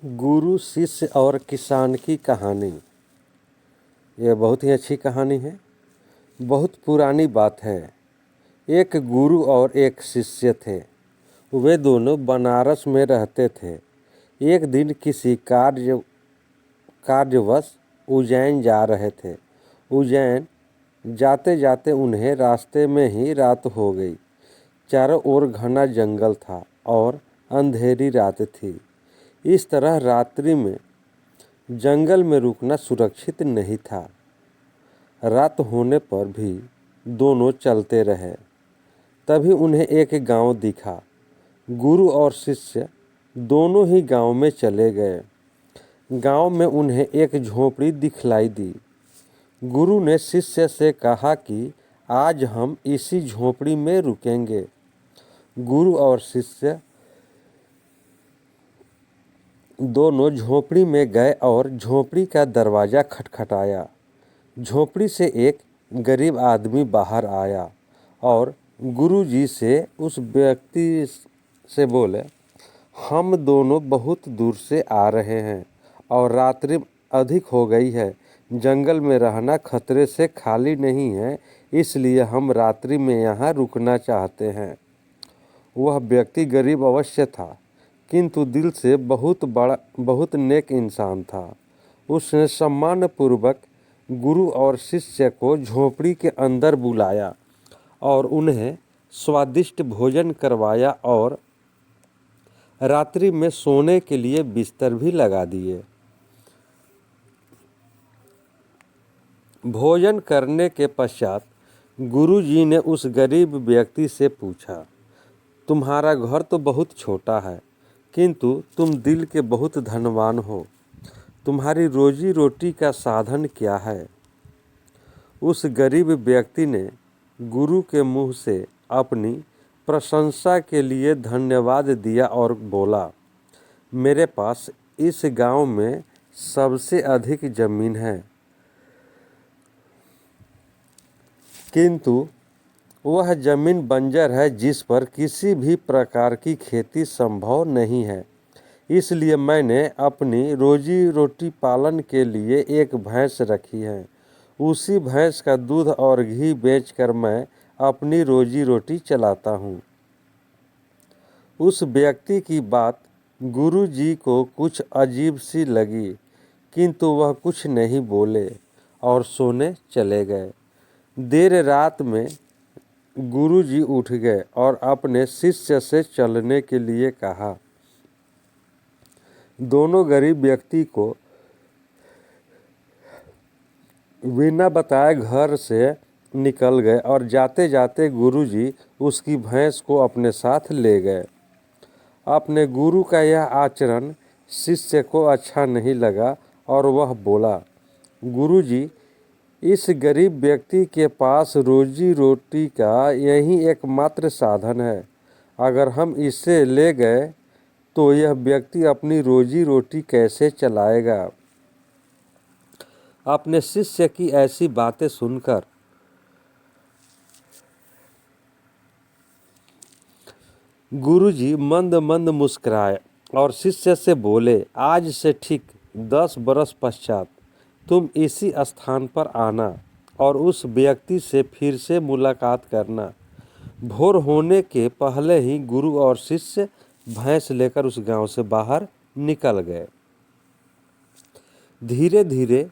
गुरु शिष्य और किसान की कहानी। यह बहुत ही अच्छी कहानी है। बहुत पुरानी बात है। एक गुरु और एक शिष्य थे। वे दोनों बनारस में रहते थे। एक दिन किसी कार्यवश उज्जैन जा रहे थे। उज्जैन जाते जाते उन्हें रास्ते में ही रात हो गई। चारों ओर घना जंगल था और अंधेरी रात थी। इस तरह रात्रि में जंगल में रुकना सुरक्षित नहीं था। रात होने पर भी दोनों चलते रहे। तभी उन्हें एक गांव दिखा। गुरु और शिष्य दोनों ही गांव में चले गए। गांव में उन्हें एक झोपड़ी दिखलाई दी। गुरु ने शिष्य से कहा कि आज हम इसी झोपड़ी में रुकेंगे। गुरु और शिष्य दोनों झोपड़ी में गए और झोपड़ी का दरवाज़ा खटखटाया। झोपड़ी से एक गरीब आदमी बाहर आया और गुरुजी से उस व्यक्ति से बोले, हम दोनों बहुत दूर से आ रहे हैं और रात्रि अधिक हो गई है। जंगल में रहना खतरे से खाली नहीं है, इसलिए हम रात्रि में यहाँ रुकना चाहते हैं। वह व्यक्ति गरीब अवश्य था, किंतु दिल से बहुत नेक इंसान था। उसने सम्मानपूर्वक गुरु और शिष्य को झोपड़ी के अंदर बुलाया और उन्हें स्वादिष्ट भोजन करवाया और रात्रि में सोने के लिए बिस्तर भी लगा दिए। भोजन करने के पश्चात गुरुजी ने उस गरीब व्यक्ति से पूछा, तुम्हारा घर तो बहुत छोटा है, किंतु तुम दिल के बहुत धनवान हो। तुम्हारी रोजी रोटी का साधन क्या है? उस गरीब व्यक्ति ने गुरु के मुंह से अपनी प्रशंसा के लिए धन्यवाद दिया और बोला, मेरे पास इस गांव में सबसे अधिक जमीन है, किंतु वह जमीन बंजर है जिस पर किसी भी प्रकार की खेती संभव नहीं है। इसलिए मैंने अपनी रोजी रोटी पालन के लिए एक भैंस रखी है। उसी भैंस का दूध और घी बेचकर मैं अपनी रोजी रोटी चलाता हूँ। उस व्यक्ति की बात गुरुजी को कुछ अजीब सी लगी, किंतु वह कुछ नहीं बोले और सोने चले गए। देर रात में गुरुजी उठ गए और अपने शिष्य से चलने के लिए कहा। दोनों गरीब व्यक्ति को बिना बताए घर से निकल गए और जाते जाते गुरुजी उसकी भैंस को अपने साथ ले गए। अपने गुरु का यह आचरण शिष्य को अच्छा नहीं लगा और वह बोला, गुरुजी, इस गरीब व्यक्ति के पास रोजी रोटी का यही एकमात्र साधन है। अगर हम इसे ले गए तो यह व्यक्ति अपनी रोजी रोटी कैसे चलाएगा? अपने शिष्य की ऐसी बातें सुनकर गुरुजी मंद मंद मुस्कुराए और शिष्य से बोले, आज से ठीक 10 बरस पश्चात तुम इसी स्थान पर आना और उस व्यक्ति से फिर से मुलाकात करना। भोर होने के पहले ही गुरु और शिष्य भैंस लेकर उस गांव से बाहर निकल गए। धीरे धीरे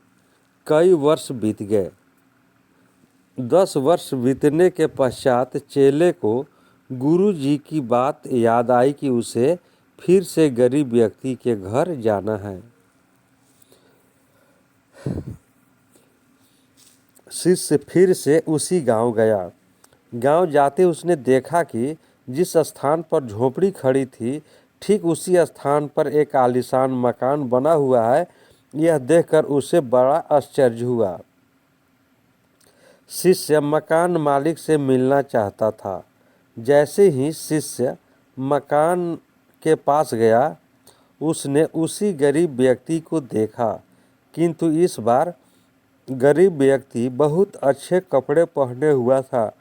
कई वर्ष बीत गए। 10 वर्ष बीतने के पश्चात चेले को गुरु जी की बात याद आई कि उसे फिर से गरीब व्यक्ति के घर जाना है। शिष्य फिर से उसी गांव गया। गांव जाते उसने देखा कि जिस स्थान पर झोपड़ी खड़ी थी, ठीक उसी स्थान पर एक आलीशान मकान बना हुआ है। यह देखकर उसे बड़ा आश्चर्य हुआ। शिष्य मकान मालिक से मिलना चाहता था। जैसे ही शिष्य मकान के पास गया, उसने उसी गरीब व्यक्ति को देखा, किंतु इस बार गरीब व्यक्ति बहुत अच्छे कपड़े पहने हुआ था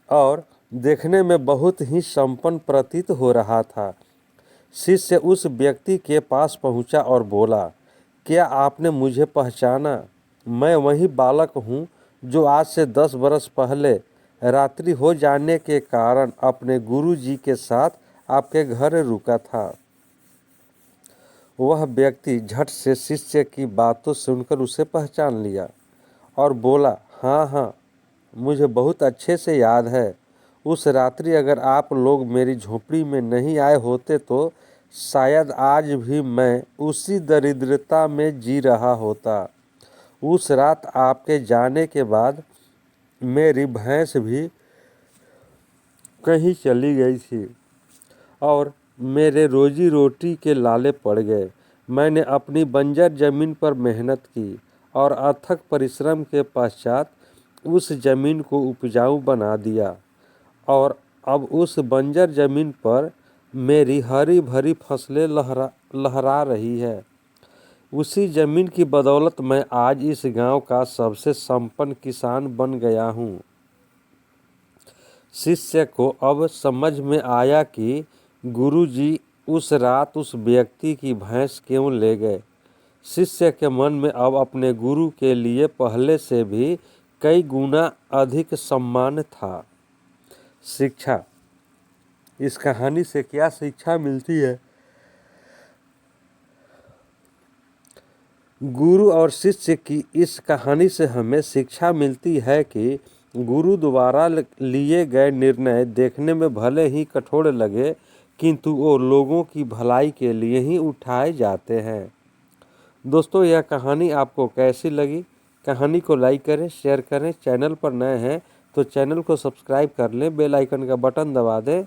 और देखने में बहुत ही संपन्न प्रतीत हो रहा था। शिष्य उस व्यक्ति के पास पहुंचा और बोला, क्या आपने मुझे पहचाना? मैं वही बालक हूँ जो आज से 10 बरस पहले रात्रि हो जाने के कारण अपने गुरुजी के साथ आपके घर रुका था। वह व्यक्ति झट से शिष्य की बातों सुनकर उसे पहचान लिया और बोला, हाँ हाँ, मुझे बहुत अच्छे से याद है। उस रात्रि अगर आप लोग मेरी झोपड़ी में नहीं आए होते तो शायद आज भी मैं उसी दरिद्रता में जी रहा होता। उस रात आपके जाने के बाद मेरी भैंस भी कहीं चली गई थी और मेरे रोजी रोटी के लाले पड़ गए। मैंने अपनी बंजर जमीन पर मेहनत की और अथक परिश्रम के पश्चात उस जमीन को उपजाऊ बना दिया और अब उस बंजर जमीन पर मेरी हरी भरी फसलें लहरा रही है। उसी जमीन की बदौलत मैं आज इस गांव का सबसे संपन्न किसान बन गया हूँ। शिष्य को अब समझ में आया कि गुरुजी उस रात उस व्यक्ति की भैंस क्यों ले गए। शिष्य के मन में अब अपने गुरु के लिए पहले से भी कई गुना अधिक सम्मान था। शिक्षा, इस कहानी से क्या शिक्षा मिलती है? गुरु और शिष्य की इस कहानी से हमें शिक्षा मिलती है कि गुरु द्वारा लिए गए निर्णय देखने में भले ही कठोर लगे, किंतु वो लोगों की भलाई के लिए ही उठाए जाते हैं। दोस्तों, यह कहानी आपको कैसी लगी? कहानी को लाइक करें, शेयर करें। चैनल पर नए हैं तो चैनल को सब्सक्राइब कर लें, बेल आइकन का बटन दबा दें